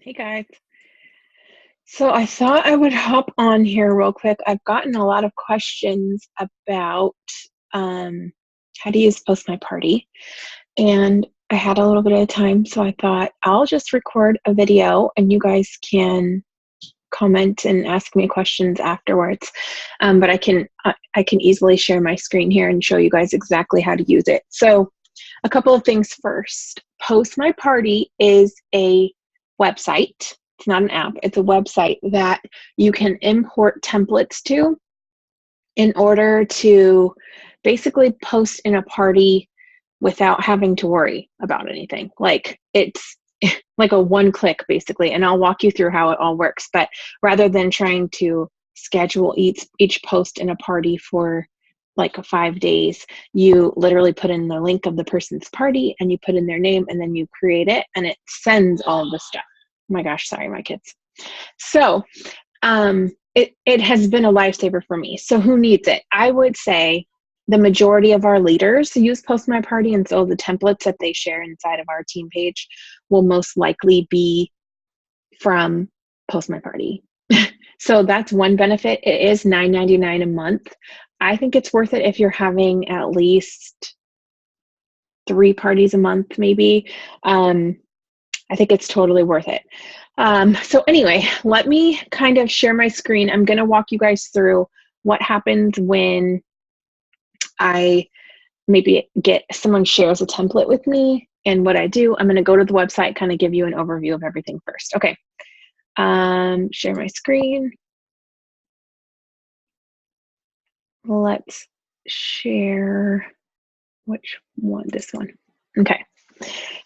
Hey guys. So I thought I would hop on here real quick. I've gotten a lot of questions about um, how to use Post My Party, and I had a little bit of time, so I thought I'll just record a video and you guys can comment and ask me questions afterwards. But I can easily share my screen here and show you guys exactly how to use it. So a couple of things first. Post My Party is a website. It's not an app. It's a website that you can import templates to in order to basically post in a party without having to worry about anything. Like it's like a one click basically, and I'll walk you through how it all works. But rather than trying to schedule each post in a party for like 5 days, you literally put in the link of the person's party and you put in their name and then you create it and it sends all of the stuff. Oh my gosh, sorry, my kids. So it has been a lifesaver for me. So who needs it? I would say the majority of our leaders use Post My Party, and so the templates that they share inside of our team page will most likely be from Post My Party. So that's one benefit. It is $9.99 a month. I think it's worth it if you're having at least 3 parties a month, maybe. I think it's totally worth it. So anyway, let me kind of share my screen. I'm going to walk you guys through what happens when I maybe get someone shares a template with me and what I do. I'm going to go to the website, kind of give you an overview of everything first. Okay. Share my screen. Let's share which one, this one. Okay.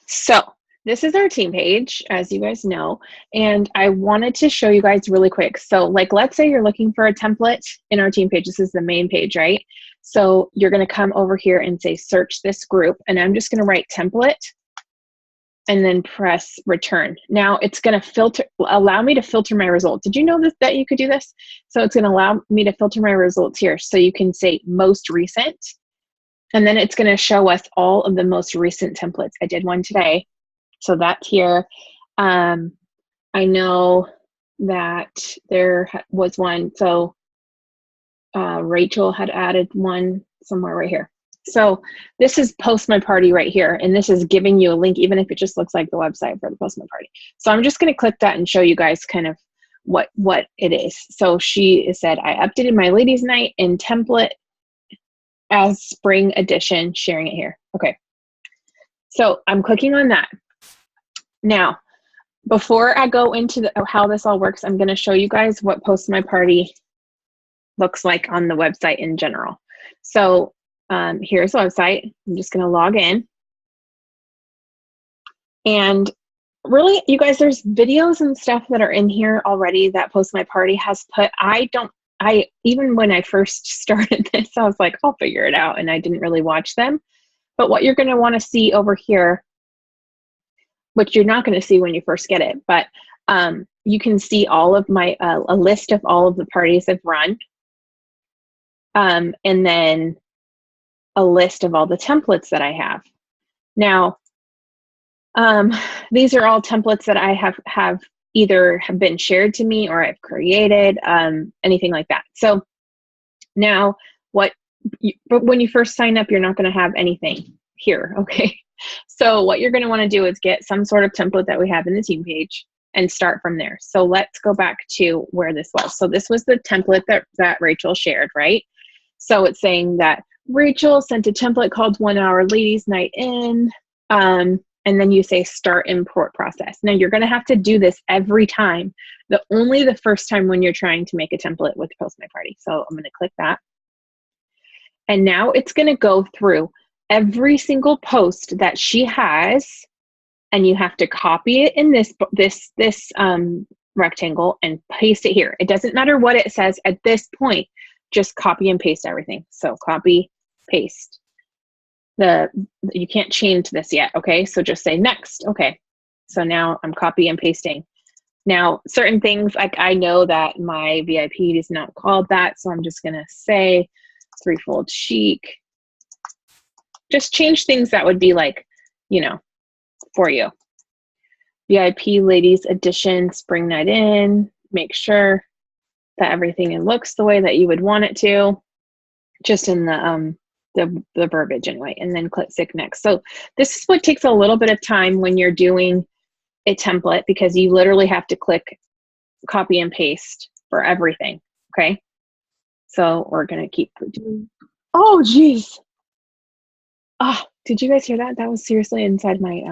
So this is our team page, as you guys know, and I wanted to show you guys really quick. So like, let's say you're looking for a template in our team page. This is the main page, right? So you're going to come over here and say, search this group, and I'm just going to write template and then press return. Now it's going to allow me to filter my results. Did you know that you could do this? So it's going to allow me to filter my results here. So you can say most recent, and then it's going to show us all of the most recent templates. I did one today, so that's here. I know that there was one. So Rachel had added one somewhere right here. So this is Post My Party right here, and this is giving you a link, even if it just looks like the website for the Post My Party. So I'm just going to click that and show you guys kind of what it is. So she said, I updated my ladies' night in template as spring edition, sharing it here. Okay. So I'm clicking on that. Now, before I go into how this all works, I'm going to show you guys what Post My Party looks like on the website in general. So here's the website. I'm just going to log in. And really, you guys, there's videos and stuff that are in here already that Post My Party has put. Even when I first started this, I was like, I'll figure it out. And I didn't really watch them. But what you're going to want to see over here, which you're not going to see when you first get it, but you can see all of my, a list of all of the parties I've run. And then a list of all the templates that I have. Now, these are all templates that I have either have been shared to me or I've created, anything like that. So now but when you first sign up, you're not going to have anything here. Okay. So what you're going to want to do is get some sort of template that we have in the team page and start from there. So let's go back to where this was. So this was the template that Rachel shared, right? So it's saying that Rachel sent a template called 1 Hour Ladies Night In. And then you say start import process. Now you're going to have to do this every time. Only the first time when you're trying to make a template with Post My Party. So I'm going to click that. And now it's going to go through every single post that she has, and you have to copy it in this rectangle and paste it here. It doesn't matter what it says at this point, just copy and paste everything. So copy, paste. You can't change this yet, okay? So just say next. Okay, so now I'm copy and pasting. Now, certain things, like I know that my VIP is not called that, so I'm just gonna say threefold chic. Just change things that would be like, for you. VIP Ladies Edition Spring Night In. Make sure that everything looks the way that you would want it to, just in the verbiage anyway, and then click next. So this is what takes a little bit of time when you're doing a template, because you literally have to click copy and paste for everything. Okay. So we're going to keep doing, oh geez. Oh, did you guys hear that? That was seriously inside my,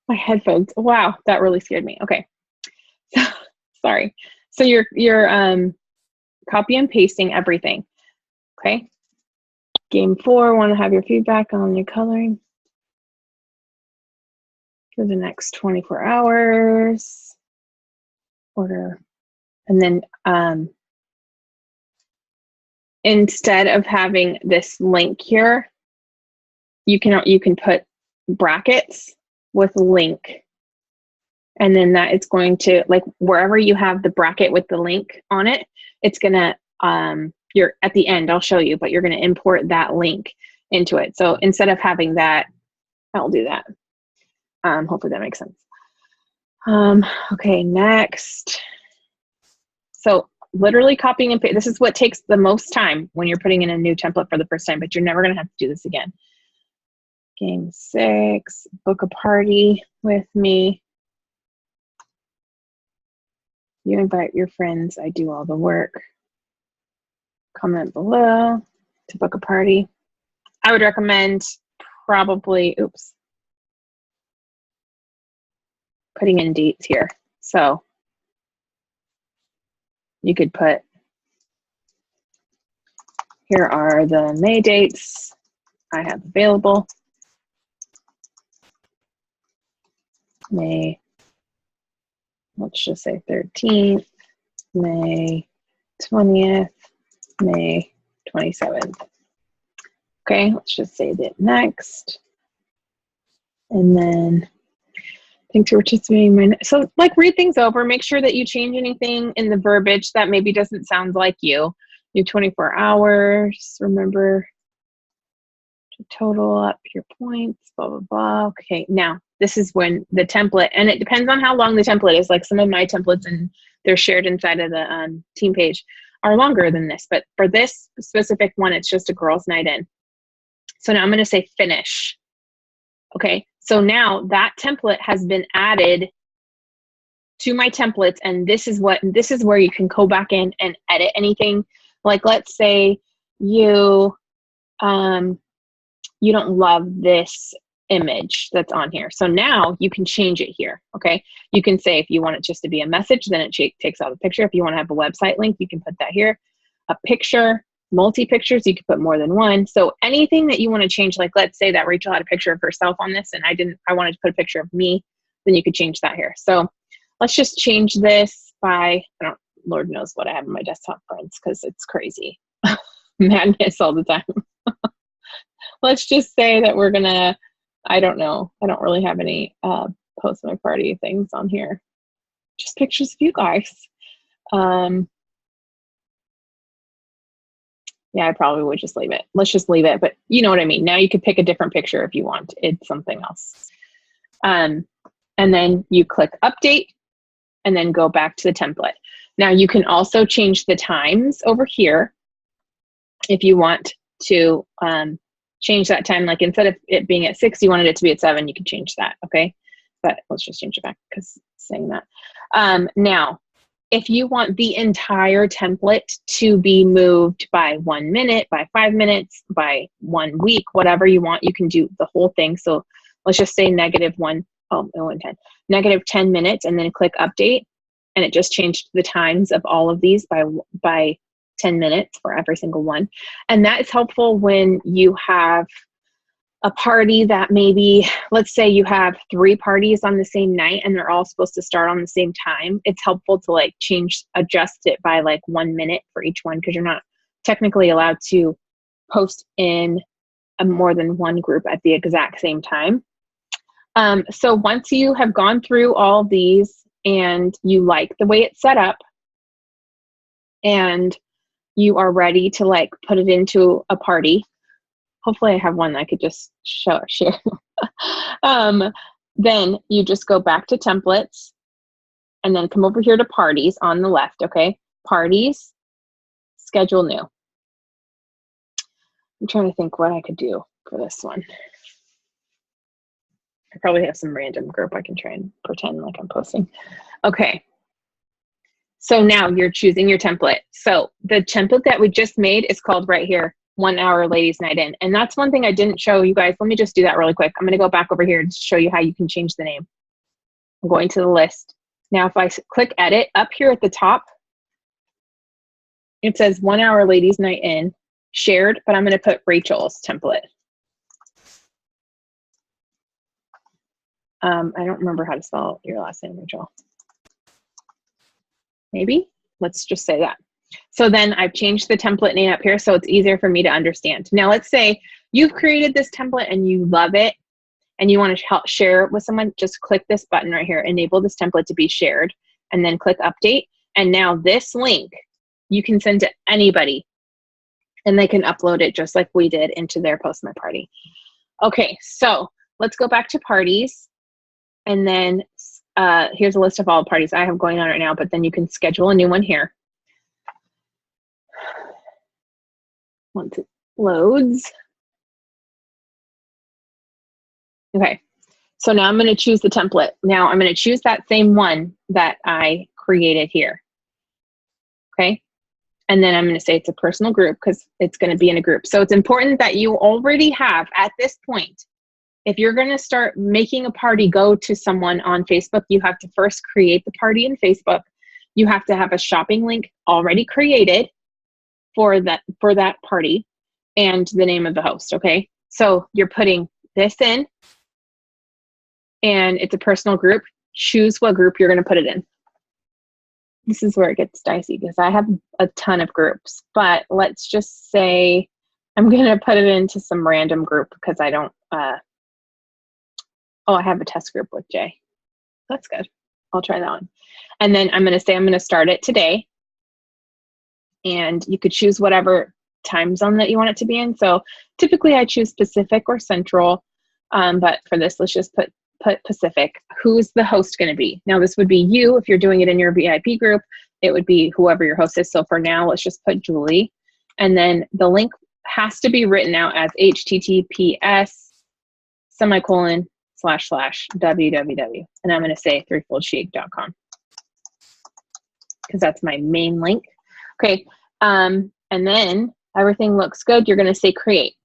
my headphones. Wow. That really scared me. Okay. Sorry. So you're copy and pasting everything. Okay. Game 4, want to have your feedback on your coloring for the next 24 hours. Order. And then instead of having this link here, you can put brackets with link. And then that it's going to, like, wherever you have the bracket with the link on it, it's gonna, you're at the end, I'll show you, but you're gonna import that link into it. So instead of having that, I'll do that. Hopefully that makes sense. Okay, next. So literally copying and paste. This is what takes the most time when you're putting in a new template for the first time, but you're never gonna have to do this again. Game 6, book a party with me. You invite your friends, I do all the work. Comment below to book a party. I would recommend probably, oops, putting in dates here. So you could put, here are the May dates I have available. May, let's just say 13th, May 20th, May 27th. Okay, let's just say that next. And then thanks for participating. So like read things over, make sure that you change anything in the verbiage that maybe doesn't sound like you. You 24 hours, remember to total up your points, blah, blah, blah. Okay, now this is when the template, and it depends on how long the template is. Like some of my templates, and they're shared inside of the team page, are longer than this. But for this specific one, it's just a girls' night in. So now I'm going to say finish. Okay, so now that template has been added to my templates, and this is where you can go back in and edit anything. Like let's say you you don't love this image that's on here. So now you can change it here, okay? You can say if you want it just to be a message, then it takes out a picture. If you want to have a website link, you can put that here. A picture, multi-pictures, you can put more than one. So anything that you want to change, like let's say that Rachel had a picture of herself on this and I wanted to put a picture of me, then you could change that here. So let's just change this by, Lord knows what I have in my desktop, friends, because it's crazy. Madness all the time. Let's just say that we're gonna, I don't know, I don't really have any post my party things on here. Just pictures of you guys. Yeah, I probably would just leave it. Let's just leave it, but you know what I mean. Now you could pick a different picture if you want. It's something else. And then you click update and then go back to the template. Now you can also change the times over here if you want to change that time. Like instead of it being at 6, you wanted it to be at 7, you can change that, okay? But let's just change it back because it's saying that. Now, if you want the entire template to be moved by 1 minute, by 5 minutes, by 1 week, whatever you want, you can do the whole thing. So let's just say negative 10 minutes, and then click update. And it just changed the times of all of these by 10 minutes for every single one. And that is helpful when you have a party that maybe, let's say you have 3 parties on the same night and they're all supposed to start on the same time. It's helpful to like adjust it by like 1 minute for each one, because you're not technically allowed to post in more than one group at the exact same time. So once you have gone through all these and you like the way it's set up and you are ready to like put it into a party, hopefully I have one that I could just share. Then you just go back to templates and then come over here to parties on the left, okay? Parties, schedule new. I'm trying to think what I could do for this one. I probably have some random group I can try and pretend like I'm posting. Okay. So now you're choosing your template. So the template that we just made is called right here, 1 hour ladies night in. And that's one thing I didn't show you guys. Let me just do that really quick. I'm going to go back over here and show you how you can change the name. I'm going to the list. Now, if I click edit up here at the top, it says 1 hour ladies night in shared, but I'm going to put Rachel's template. I don't remember how to spell your last name, Rachel. Maybe? Let's just say that. So then I've changed the template name up here so it's easier for me to understand. Now let's say you've created this template and you love it and you want to help share it with someone. Just click this button right here, enable this template to be shared, and then click update. And now this link you can send to anybody and they can upload it just like we did into their Post My Party. Okay, so let's go back to parties. And then here's a list of all the parties I have going on right now, but then you can schedule a new one here. Once it loads. Okay, so now I'm going to choose the template. Now I'm going to choose that same one that I created here. Okay, and then I'm going to say it's a personal group because it's going to be in a group. So it's important that you already have at this point. If you're going to start making a party go to someone on Facebook, you have to first create the party in Facebook. You have to have a shopping link already created for that party and the name of the host, okay? So you're putting this in and it's a personal group. Choose what group you're going to put it in. This is where it gets dicey because I have a ton of groups, but let's just say I'm going to put it into some random group because I don't, oh, I have a test group with Jay. That's good. I'll try that one. And then I'm going to say I'm going to start it today. And you could choose whatever time zone that you want it to be in. So typically I choose Pacific or Central. But for this, let's just put Pacific. Who's the host going to be? Now this would be you. If you're doing it in your VIP group, it would be whoever your host is. So for now, let's just put Julie. And then the link has to be written out as https://www. And I'm going to say threefoldchic.com because that's my main link. Okay. And then everything looks good. You're going to say create.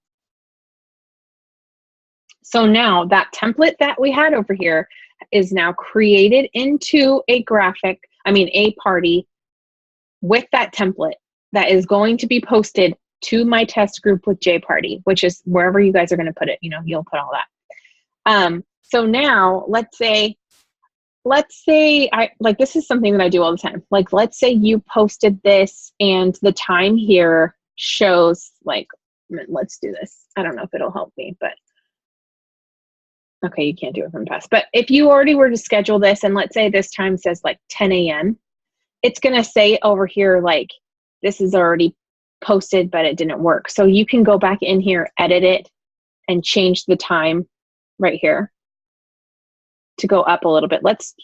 So now that template that we had over here is now created into a a party with that template that is going to be posted to my test group with J Party, which is wherever you guys are going to put it. You know, you'll put all that. So now let's say this is something that I do all the time. Like, let's say you posted this and the time here shows let's do this. I don't know if it'll help me, but okay, you can't do it from past. But if you already were to schedule this and let's say this time says like 10 a.m., it's going to say over here, like, this is already posted, but it didn't work. So you can go back in here, edit it, and change the time right here to go up a little bit. Let's,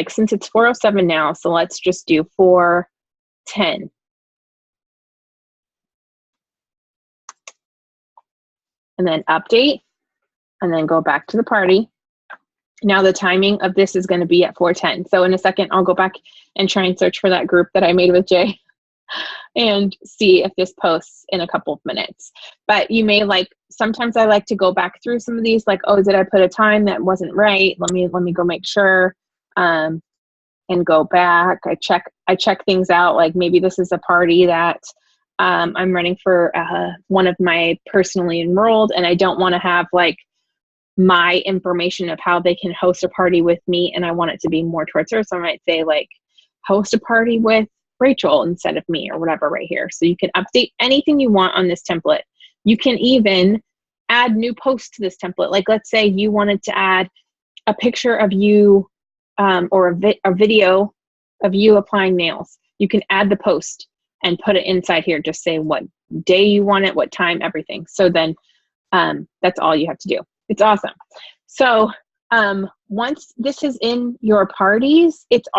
since it's 4:07 now, so let's just do 4:10. And then update, and then go back to the party. Now the timing of this is going to be at 4:10. So in a second, I'll go back and try and search for that group that I made with Jay and see if this posts in a couple of minutes. But you may sometimes I like to go back through some of these, oh, did I put a time that wasn't right? Let me go make sure, and go back. I check things out. Like maybe this is a party that I'm running for one of my personally enrolled, and I don't want to have my information of how they can host a party with me, and I want it to be more towards her. So I might say host a party with Rachel instead of me or whatever right here. So you can update anything you want on this template. You can even add new posts to this template. Let's say you wanted to add a picture of you or a video of you applying nails. You can add the post and put it inside here. Just say what day you want it, what time, everything. So then that's all you have to do. It's awesome. So once this is in your parties, it's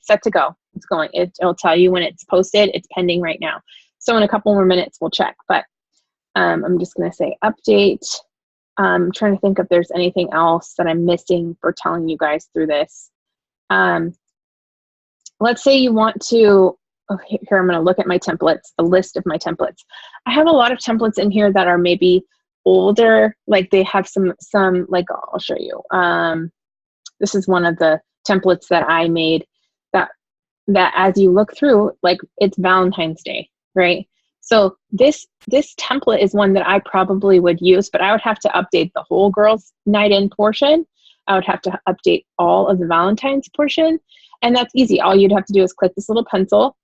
set to go. It's going. It'll tell you when it's posted. It's pending right now. So in a couple more minutes, we'll check. But I'm just going to say update. I'm trying to think if there's anything else that I'm missing for telling you guys through this. Let's say you want to, here I'm going to look at my templates, a list of my templates. I have a lot of templates in here that are maybe older, like they have some like, I'll show you. This is one of the templates that I made that as you look through, like it's Valentine's Day, right? So this template is one that I probably would use, but I would have to update the whole girls' night in portion. I would have to update all of the Valentine's portion, and that's easy. All you'd have to do is click this little pencil,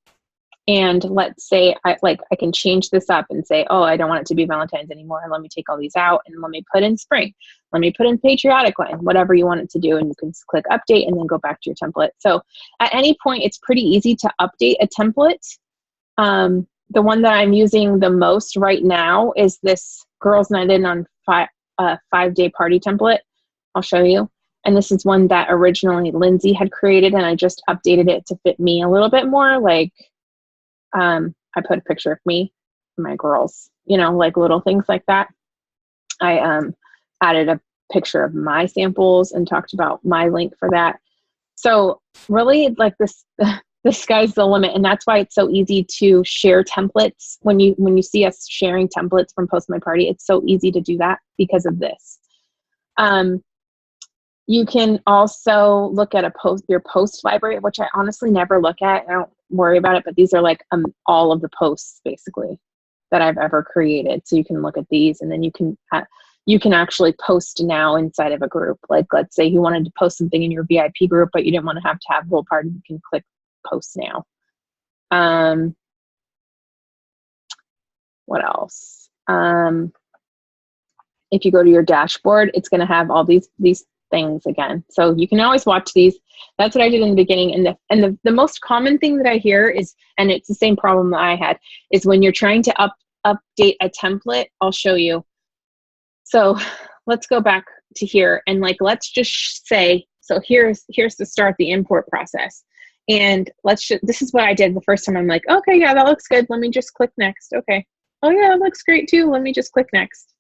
and let's say I can change this up and say, oh, I don't want it to be Valentine's anymore. Let me take all these out and let me put in spring. Let me put in patriotic line, whatever you want it to do, and you can click update and then go back to your template. So at any point, it's pretty easy to update a template. The one that I'm using the most right now is this Girls Night In on 5-day party template. I'll show you. And this is one that originally Lindsay had created, and I just updated it to fit me a little bit more. Like, I put a picture of me and my girls, you know, like little things like that. I added a picture of my samples and talked about my link for that. So really, like the sky's the limit, and that's why it's so easy to share templates. When you see us sharing templates from Post My Party, it's so easy to do that because of this. You can also look at your post library, which I honestly never look at. I don't worry about it, but these are like all of the posts basically that I've ever created. So you can look at these, and then you can actually post now inside of a group. Like, let's say you wanted to post something in your VIP group, but you didn't want to have the whole party. You can click post now. What else? If you go to your dashboard, it's going to have all these things again. So you can always watch these. That's what I did in the beginning. And the most common thing that I hear is, and it's the same problem that I had, is when you're trying to update a template. I'll show you. So let's go back to here, and like, let's just say, so here's to start the import process. And this is what I did the first time. I'm like, okay, yeah, that looks good. Let me just click next. Okay. Oh yeah, it looks great too. Let me just click next.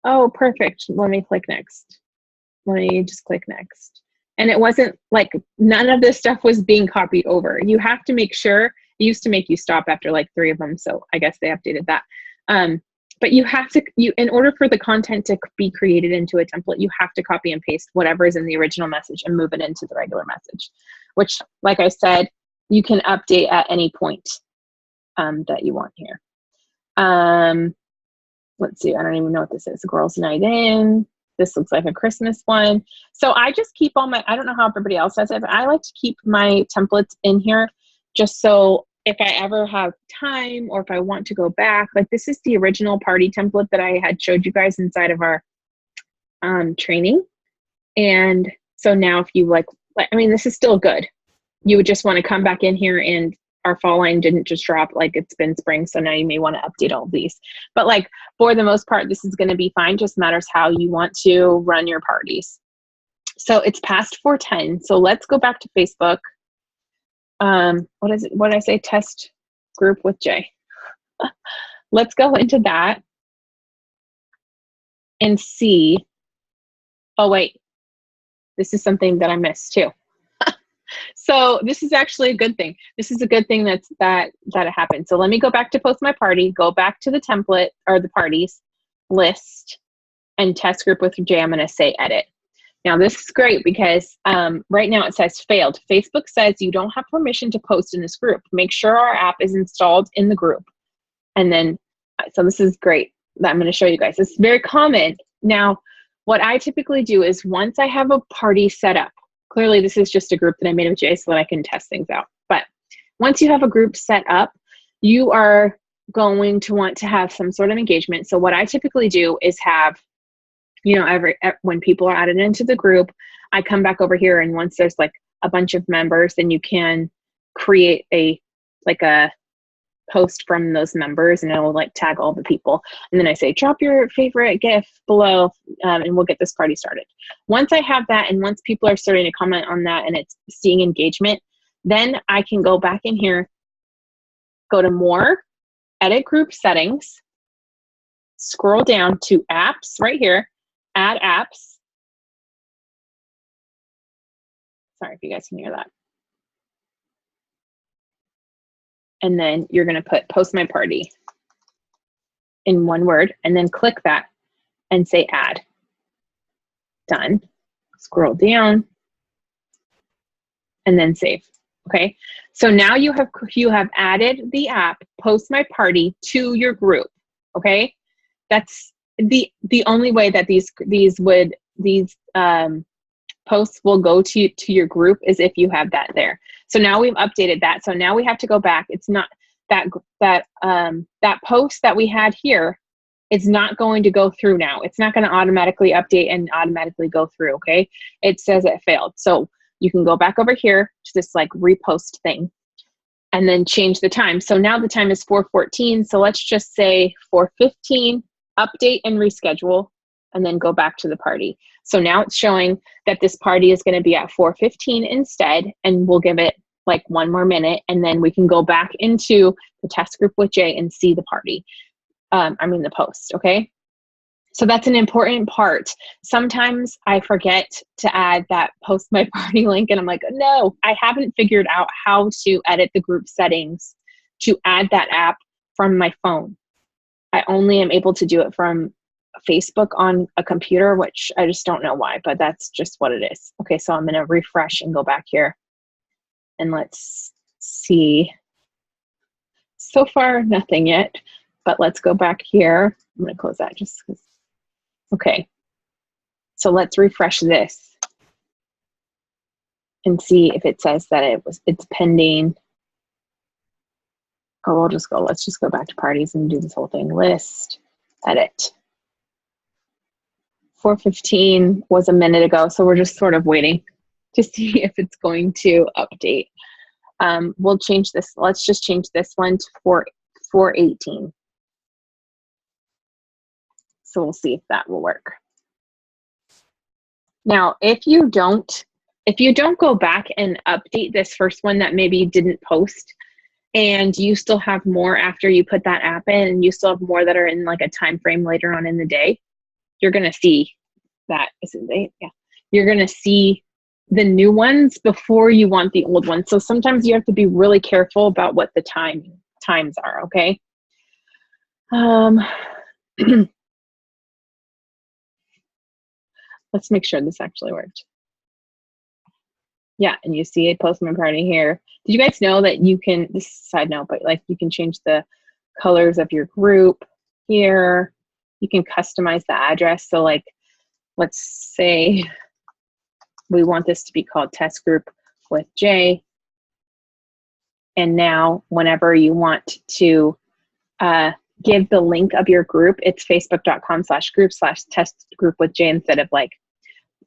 Oh, perfect. Let me click next. Let me just click next. And it wasn't like, none of this stuff was being copied over. You have to make sure. It used to make you stop after like 3 of them. So I guess they updated that. But you have to, in order for the content to be created into a template, you have to copy and paste whatever is in the original message and move it into the regular message, which, like I said, you can update at any point that you want here. Let's see, I don't even know what this is. Girls Night In. This looks like a Christmas one. So I just keep all my, I don't know how everybody else does it, but I like to keep my templates in here just so if I ever have time or if I want to go back, like this is the original party template that I had showed you guys inside of our training. And so now if you like, I mean, this is still good. You would just want to come back in here, and our fall line didn't just drop, like it's been spring. So now you may want to update all of these, but like for the most part, this is going to be fine. Just matters how you want to run your parties. So it's past 4:10. So let's go back to Facebook. What is it? What did I say? Test group with Jay. Let's go into that and see. Oh, wait, this is something that I missed too. So this is actually a good thing. This is a good thing that it happened. So let me go back to Post My Party, go back to the template or the parties list, and test group with Jay. I'm going to say edit. Now this is great because right now it says failed. Facebook says you don't have permission to post in this group. Make sure our app is installed in the group. And then, so this is great that I'm going to show you guys. It's very common. Now, what I typically do is once I have a party set up, clearly this is just a group that I made with Jay so that I can test things out. But once you have a group set up, you are going to want to have some sort of engagement. So what I typically do is have, you know, when people are added into the group, I come back over here, and once there's like a bunch of members, then you can create a post from those members, and it'll like tag all the people. And then I say, drop your favorite GIF below, and we'll get this party started. Once I have that, and once people are starting to comment on that and it's seeing engagement, then I can go back in here, go to more, edit group settings, scroll down to apps right here, add apps. Sorry if you guys can hear that. And then you're going to put post my party in one word, and then click that and say add. Done. Scroll down and then save. Okay. So now you have added the app post my party to your group. Okay. That's the only way that these posts will go to your group is if you have that there. So now we've updated that. So now we have to go back. It's not that post that we had here. It's not going to go through now. It's not going to automatically update and automatically go through. Okay. It says it failed. So you can go back over here to this like repost thing and then change the time. So now the time is 4:14. So let's just say 4:15, update and reschedule, and then go back to the party. So now it's showing that this party is going to be at 4:15 instead, and we'll give it like 1 more minute, and then we can go back into the test group with Jay and see the party. The post, okay? So that's an important part. Sometimes I forget to add that post my party link, and I'm like, no, I haven't figured out how to edit the group settings to add that app from my phone. I only am able to do it from Facebook on a computer, which I just don't know why, but that's just what it is. Okay, so I'm gonna refresh and go back here, and let's see. So far, nothing yet, but let's go back here. I'm gonna close that just because. Okay, so let's refresh this and see if it says that it's pending. Or let's just go back to parties and do this whole thing. List, edit. 4:15 was a minute ago, so we're just sort of waiting to see if it's going to update. We'll change this. Let's just change this one to 4:18. So we'll see if that will work. Now, if you don't go back and update this first one that maybe you didn't post, and you still have more after you put that app in, and you still have more that are in like a time frame later on in the day, you're gonna see that, yeah. You're gonna see the new ones before you want the old ones. So sometimes you have to be really careful about what the times are, okay? Let's make sure this actually worked. Yeah, and you see a post my party here. Did you guys know that you can, this is a side note, but like you can change the colors of your group here. You can customize the address. So like, let's say we want this to be called Test Group with Jay. And now whenever you want to give the link of your group, it's facebook.com/group/test-group with Jay instead of like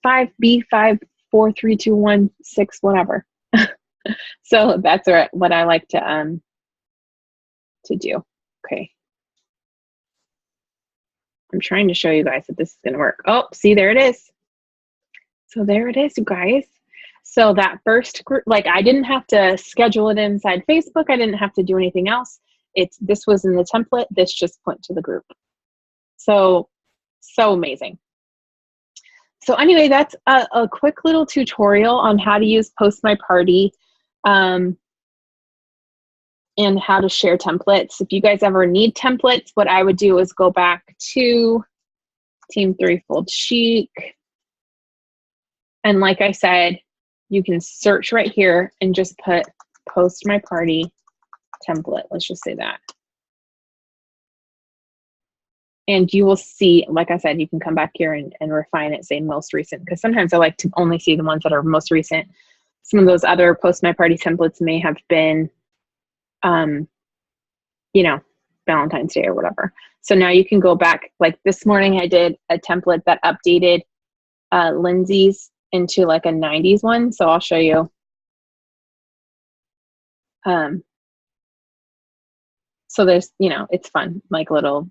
5B54321 6 whatever. So that's what I like to do. Okay. I'm trying to show you guys that this is gonna work. Oh, see, there it is. So there it is, you guys. So that first group, like I didn't have to schedule it inside Facebook. I didn't have to do anything else. This was in the template. This just went to the group. So amazing. So anyway, that's a quick little tutorial on how to use Post My Party and how to share templates. If you guys ever need templates, what I would do is go back to Team Threefold Chic. And like I said, you can search right here and just put Post My Party template. Let's just say that. And you will see, like I said, you can come back here and refine it, say most recent, because sometimes I like to only see the ones that are most recent. Some of those other Post My Party templates may have been, you know, Valentine's Day or whatever. So now you can go back, like this morning I did a template that updated Lindsay's into like a 90s one. So I'll show you. So there's, you know, it's fun, like little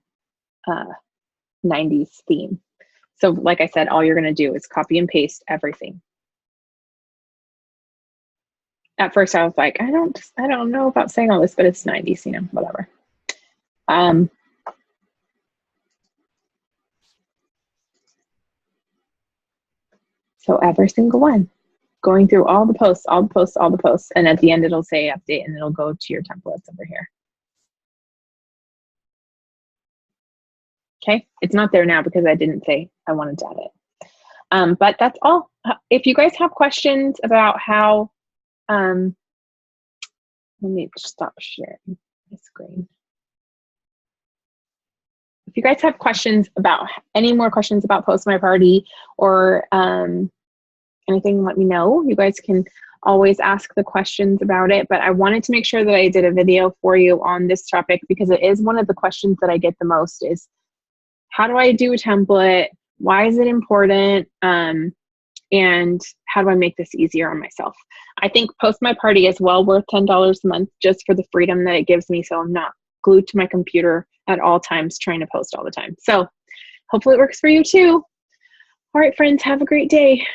90s theme. So like I said, all you're going to do is copy and paste everything. At first I was like, I don't know about saying all this, but it's 90s, you know, whatever. So every single one, going through all the posts, all the posts, all the posts. And at the end, it'll say update and it'll go to your templates over here. Okay, it's not there now because I didn't say I wanted to add it. But that's all. If you guys have questions about how, let me stop sharing my screen. If you guys have questions about, any more questions about Post My Party or anything, let me know. You guys can always ask the questions about it, but I wanted to make sure that I did a video for you on this topic because it is one of the questions that I get the most is, how do I do a template? Why is it important? And how do I make this easier on myself? I think Post My Party is well worth $10 a month just for the freedom that it gives me, so I'm not glued to my computer at all times trying to post all the time. So hopefully it works for you too. All right, friends, have a great day.